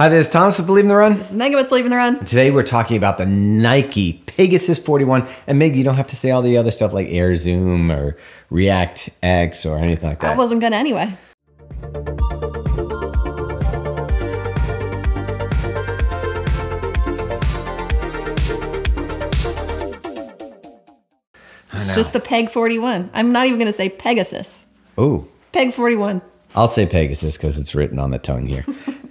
Hi, this is Thomas with Believe in the Run. This is Meaghan with Believe in the Run. Today we're talking about the Nike Pegasus 41. And Meg, you don't have to say all the other stuff like Air Zoom or ReactX or anything like that. I wasn't gonna anyway. It's just the Peg 41. I'm not even gonna say Pegasus. Oh. Peg 41. I'll say Pegasus because it's written on the tongue here.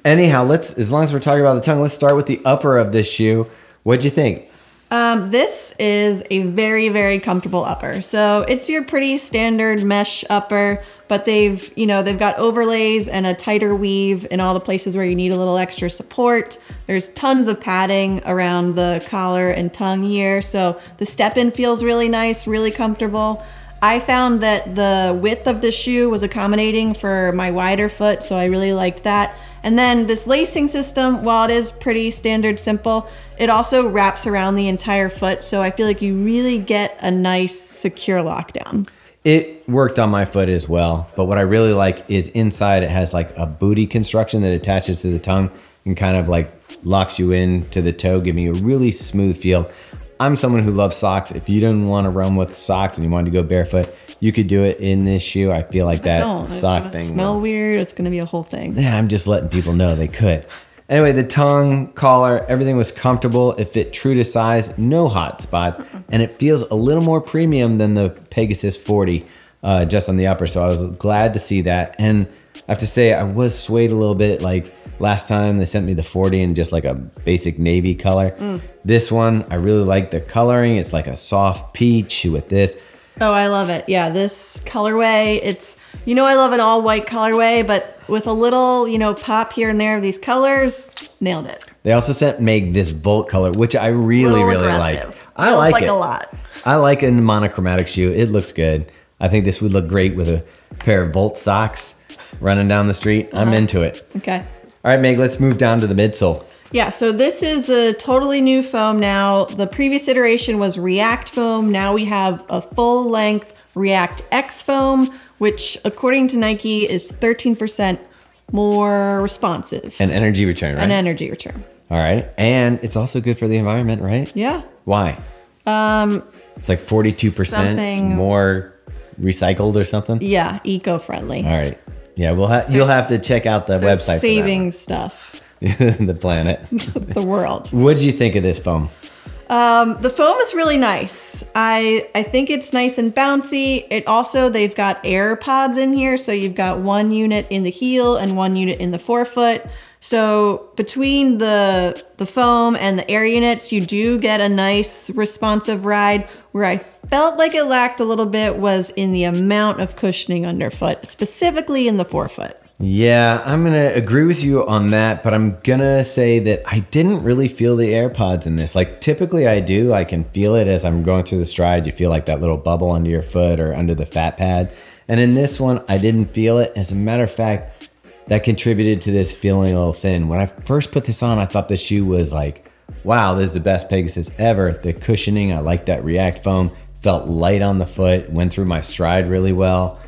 Anyhow, as long as we're talking about the tongue, let's start with the upper of this shoe. What'd you think? This is a very, very comfortable upper. So it's your pretty standard mesh upper, but they've got overlays and a tighter weave in all the places where you need a little extra support. There's tons of padding around the collar and tongue here. So the step-in feels really nice, really comfortable. I found that the width of the shoe was accommodating for my wider foot, so I really liked that. And then this lacing system, while it is pretty standard simple, it also wraps around the entire foot, so I feel like you really get a nice secure lockdown. It worked on my foot as well, but what I really like is inside it has like a booty construction that attaches to the tongue and kind of like locks you in to the toe, giving you a really smooth feel. I'm someone who loves socks. If you didn't want to run with socks and you wanted to go barefoot, you could do it in this shoe. I feel like that sock thing. It's gonna smell weird. It's gonna be a whole thing. Yeah, I'm just letting people know they could. Anyway, the tongue, collar, everything was comfortable. It fit true to size, no hot spots, and it feels a little more premium than the Pegasus 40 just on the upper. So I was glad to see that. And I have to say, I was swayed a little bit. Like last time they sent me the 40 in just like a basic navy color. This one, I really like the coloring. It's like a soft peach with this. Oh, I love it. Yeah, this colorway, it's, I love an all white colorway, but with a little, pop here and there of these colors, nailed it. They also sent Meg this Volt color, which I really like. I like it a lot. I like a monochromatic shoe. It looks good. I think this would look great with a pair of Volt socks running down the street. I'm into it. Okay. All right, Meg, let's move down to the midsole. Yeah, so this is a totally new foam now. The previous iteration was React foam. Now we have a full-length ReactX foam, which according to Nike is 13% more responsive. An energy return, right? An energy return. All right, and it's also good for the environment, right? Yeah. Why? It's like 42% more recycled or something? Yeah, eco-friendly. All right. Yeah, you'll have to check out the website for that. Saving stuff. The planet. The world. What did you think of this foam? The foam is really nice. I think it's nice and bouncy. They've got air pods in here. So you've got one unit in the heel and one unit in the forefoot. So between the foam and the air units, you do get a nice responsive ride. Where I felt like it lacked a little bit was in the amount of cushioning underfoot, specifically in the forefoot. Yeah, I'm going to agree with you on that, but I'm going to say that I didn't really feel the AirPods in this. Like typically I do, I can feel it as I'm going through the stride. You feel like that little bubble under your foot or under the fat pad. And in this one, I didn't feel it. As a matter of fact, that contributed to this feeling a little thin. When I first put this on, I thought the shoe was like, wow, this is the best Pegasus ever. The cushioning, I like that React foam. Felt light on the foot, went through my stride really well.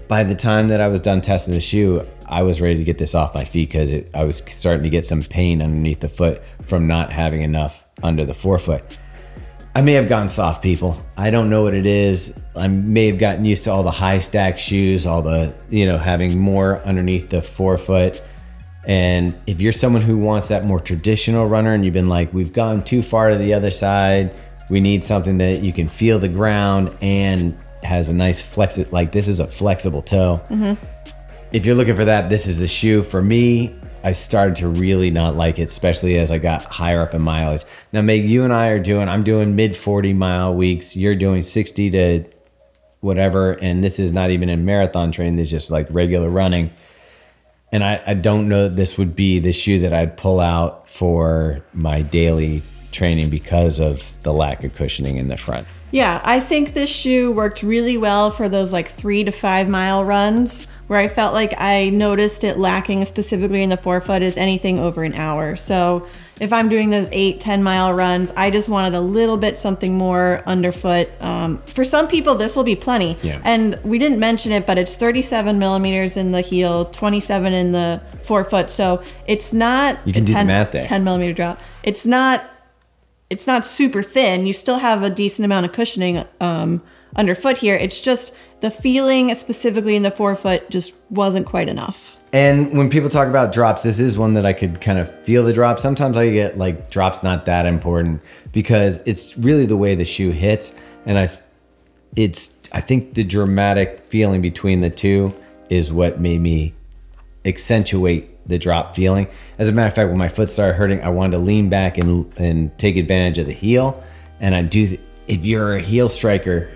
By the time that I was done testing the shoe, I was ready to get this off my feet because I was starting to get some pain underneath the foot from not having enough under the forefoot. I may have gone soft, people. I don't know what it is. I may have gotten used to all the high stack shoes, all the, having more underneath the forefoot. And if you're someone who wants that more traditional runner and you've been like, we've gone too far to the other side, we need something that you can feel the ground and has a nice this is a flexible toe. If you're looking for that, this is the shoe. For me, I started to really not like it, especially as I got higher up in mileage. Now, Meg, you and I'm doing mid 40 mile weeks. You're doing 60 to whatever. And this is not even in marathon training. This is just like regular running. And I don't know that this would be the shoe that I'd pull out for my daily training because of the lack of cushioning in the front. Yeah, I think this shoe worked really well for those like 3 to 5 mile runs where I felt like I noticed it lacking specifically in the forefoot is anything over an hour. So if I'm doing those 8-10 mile runs, I just wanted a little bit something more underfoot. For some people, this will be plenty. Yeah. And we didn't mention it, but it's 37 millimeters in the heel, 27 in the forefoot. So it's not you can do the math there. 10 millimeter drop. It's not super thin. You still have a decent amount of cushioning underfoot here. It's just the feeling specifically in the forefoot just wasn't quite enough. And when people talk about drops, this is one that I could kind of feel the drop. Sometimes I get like drops not that important because it's really the way the shoe hits. And I think the dramatic feeling between the two is what made me accentuate the drop feeling. As a matter of fact, when my foot started hurting, I wanted to lean back and take advantage of the heel. And if you're a heel striker,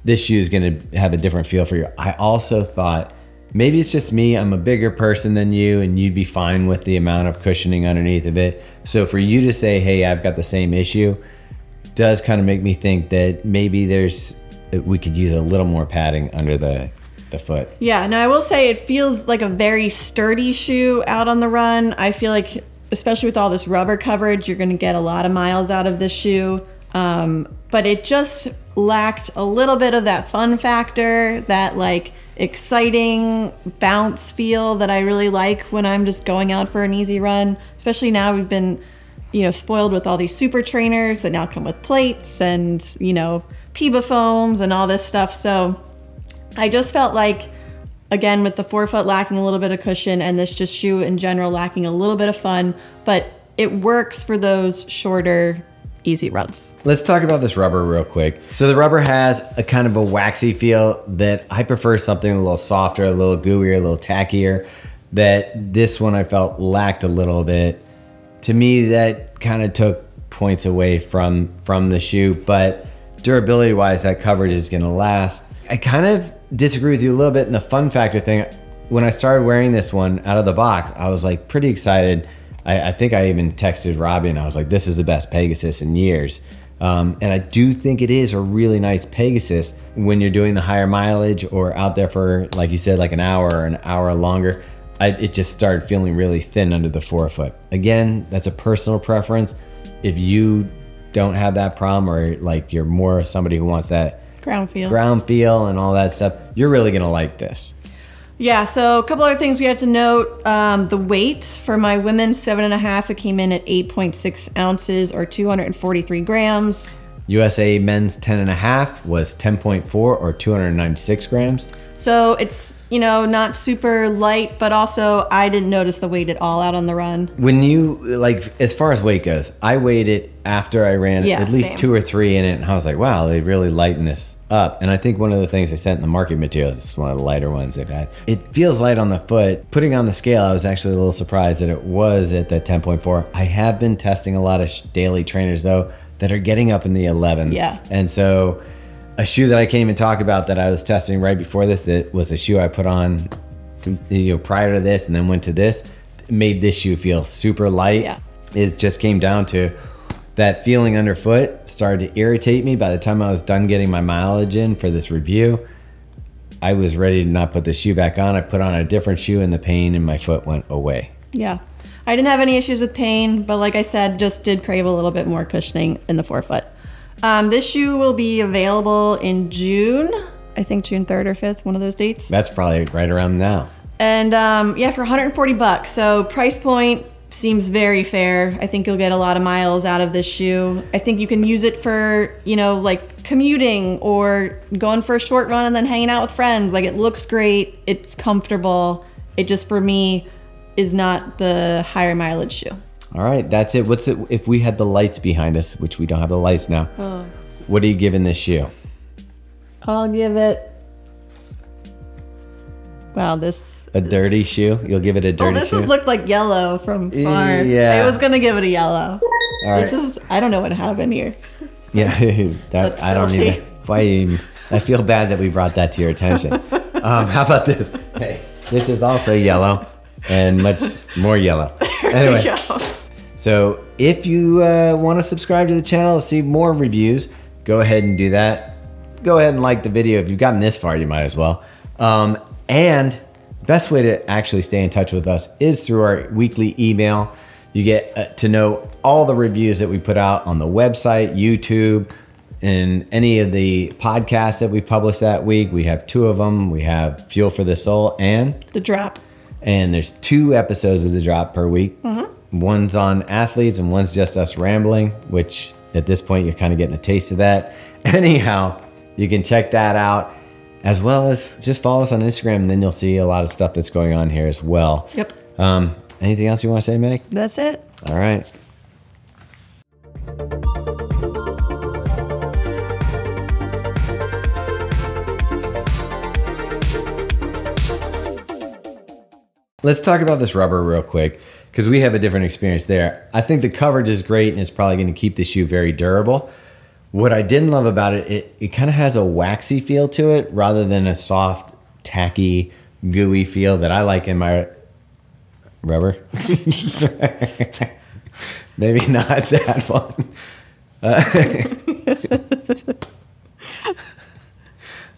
this shoe is going to have a different feel for you. I also thought, maybe it's just me, I'm a bigger person than you and you'd be fine with the amount of cushioning underneath of it. So for you to say, hey, I've got the same issue, does kind of make me think that maybe we could use a little more padding under the foot. Yeah, now I will say it feels like a very sturdy shoe out on the run. I feel like, especially with all this rubber coverage, you're going to get a lot of miles out of this shoe. But it just lacked a little bit of that fun factor, that like exciting bounce feel that I really like when I'm just going out for an easy run. Especially now we've been, spoiled with all these super trainers that now come with plates and, Peba foams and all this stuff. So I just felt like, again, with the forefoot lacking a little bit of cushion and this just shoe in general lacking a little bit of fun, but it works for those shorter, easy runs. Let's talk about this rubber real quick. So the rubber has a kind of a waxy feel that I prefer something a little softer, a little gooier, a little tackier. That this one I felt lacked a little bit. To me, that kind of took points away from the shoe, but durability wise, that coverage is gonna last. I kind of disagree with you a little bit in the fun factor thing. When I started wearing this one out of the box, I was like pretty excited. I think I even texted Robbie and I was like, this is the best Pegasus in years. And I do think it is a really nice Pegasus when you're doing the higher mileage or out there for, like you said, like an hour or an hour longer. It just started feeling really thin under the forefoot. Again, that's a personal preference. If you don't have that problem, or like you're more somebody who wants that ground feel and all that stuff, you're really gonna like this. Yeah, so a couple other things we have to note. The weight for my women's 7.5, it came in at 8.6 ounces or 243 grams. USA men's 10.5 was 10.4 or 296 grams. So it's, not super light, but also I didn't notice the weight at all out on the run. When you, as far as weight goes, I weighed it after I ran at least same. 2 or 3 in it, and I was like, wow, they really lightened this up. And I think one of the things they sent in the market materials, it's one of the lighter ones they've had. It feels light on the foot. Putting on the scale, I was actually a little surprised that it was at the 10.4. I have been testing a lot of daily trainers, though, that are getting up in the 11s. Yeah. And so a shoe that I can't even talk about that I was testing right before this, that was a shoe I put on prior to this and then went to this, made this shoe feel super light. Yeah. It just came down to that feeling underfoot started to irritate me. By the time I was done getting my mileage in for this review, I was ready to not put the shoe back on. I put on a different shoe and the pain in my foot went away. Yeah. I didn't have any issues with pain, but like I said, just did crave a little bit more cushioning in the forefoot. This shoe will be available in June. I think June 3rd or 5th, one of those dates. That's probably right around now. And for $140. So price point seems very fair. I think you'll get a lot of miles out of this shoe. I think you can use it for, like commuting or going for a short run and then hanging out with friends. Like, it looks great. It's comfortable. It just, for me, is not the higher mileage shoe. All right, that's it. What's it if we had the lights behind us, which we don't have the lights now? Oh. What are you giving this shoe? I'll give it. Wow, this a dirty shoe. You'll give it a dirty shoe. Oh, this looked like yellow from far. Yeah, I was gonna give it a yellow. All right. This is. I don't know what happened here. Yeah, I don't even. Why? I feel bad that we brought that to your attention. How about this? Hey, this is also yellow and much more yellow. Anyway. So if you want to subscribe to the channel to see more reviews, go ahead and do that. Go ahead and like the video. If you've gotten this far, you might as well. And best way to actually stay in touch with us is through our weekly email. You get to know all the reviews that we put out on the website, YouTube, and any of the podcasts that we publish that week. We have 2 of them. We have Fuel for the Soul and The Drop. And there's 2 episodes of The Drop per week. One's on athletes and one's just us rambling, which at this point you're kind of getting a taste of that. Anyhow, you can check that out, as well as just follow us on Instagram, and then you'll see a lot of stuff that's going on here as well. Yep. Anything else you want to say, Meg? That's it. All right. Let's talk about this rubber real quick, because we have a different experience there. I think the coverage is great, and it's probably going to keep the shoe very durable. What I didn't love about it, it kind of has a waxy feel to it rather than a soft, tacky, gooey feel that I like in my rubber. Maybe not that one.